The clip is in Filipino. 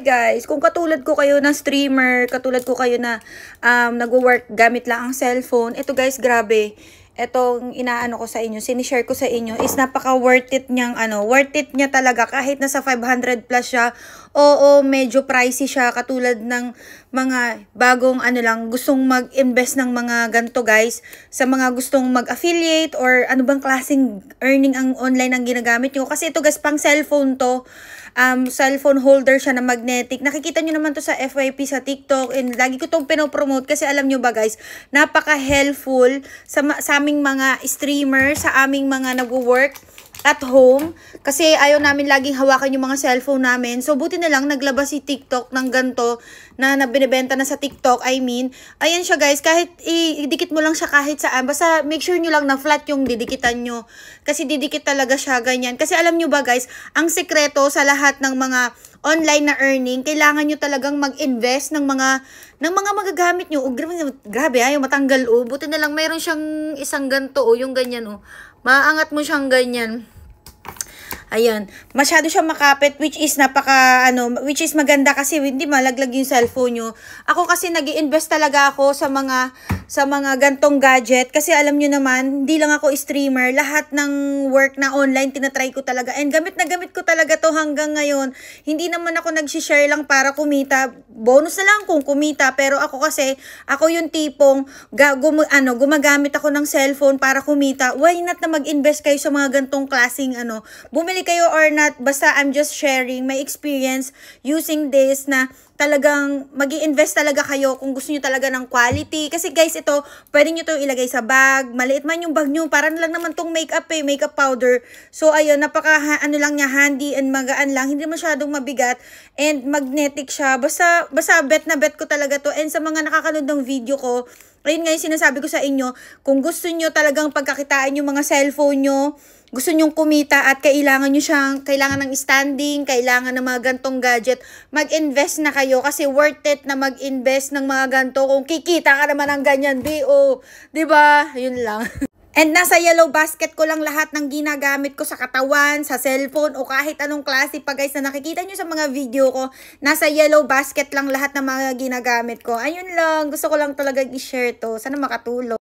Guys, kung katulad ko kayo na streamer, katulad ko kayo na nagwo-work gamit lang ang cellphone, ito guys, grabe. Etong inaano ko sa inyo, sinishare ko sa inyo is napaka worth it niyang worth it niya talaga kahit nasa 500 plus siya. Oo, medyo pricey siya katulad ng mga bagong lang gustong mag-invest ng mga ganto guys, sa mga gustong mag-affiliate or ano bang klaseng earning ang online ang ginagamit niyo. Kasi ito guys, pang cellphone to. Cellphone holder siya na magnetic. Nakikita nyo naman to sa FYP sa TikTok, and lagi ko tong pinopromote kasi alam nyo ba guys, napaka-helpful sa aming mga streamer, sa aming mga nagwo-work at home, kasi ayaw namin laging hawakan yung mga cellphone namin. So buti na lang naglabas si TikTok ng ganto na binibenta na sa TikTok. Ayan siya guys, kahit idikit mo lang siya kahit saan, basta make sure nyo lang na flat yung didikitan nyo, kasi didikit talaga siya ganyan. Kasi alam nyo ba guys, ang sekreto sa lahat ng mga online na earning, kailangan nyo talagang mag-invest ng mga magagamit nyo. Grabe, ayaw matanggal. Buti na lang mayroon siyang isang ganto, yung ganyan. Maangat mo siyang ganyan. Ayan, masyado siya makapit, which is which is maganda kasi hindi malaglag yung cellphone nyo. Ako kasi nag-i-invest talaga ako sa mga gantong gadget, kasi alam nyo naman, hindi lang ako streamer, lahat ng work na online tinatry ko talaga, and gamit na gamit ko talaga to hanggang ngayon. Hindi naman ako nag-share lang para kumita, bonus na lang kung kumita, pero ako kasi, ako yung tipong gumagamit ako ng cellphone para kumita. Why not na mag-invest kayo sa mga gantong klaseng bumili kayo or not, basta I'm just sharing my experience using this, na talagang mag-i-invest talaga kayo kung gusto nyo talaga ng quality. Kasi guys, ito, pwede nyo to ilagay sa bag, maliit man yung bag nyo, parang lang naman tong makeup makeup powder. So ayun, napaka lang niya, handy and magaan lang, hindi masyadong mabigat, and magnetic siya. Basta bet na bet ko talaga to. And sa mga nakakanood ng video ko, ayun nga yung sinasabi ko sa inyo, kung gusto nyo talagang pagkakitaan yung mga cellphone nyo, gusto nyong kumita at kailangan ng standing, kailangan ng mga gantong gadget, mag-invest na kayo, kasi worth it na mag-invest ng mga ganto kung kikita ka naman ng ganyan, diba? Yun lang. And nasa yellow basket ko lang lahat ng ginagamit ko sa katawan, sa cellphone, o kahit anong klase pa guys na nakikita nyo sa mga video ko. Nasa yellow basket lang lahat ng mga ginagamit ko. Ayun lang, gusto ko lang talaga i-share to. Sana makatulong.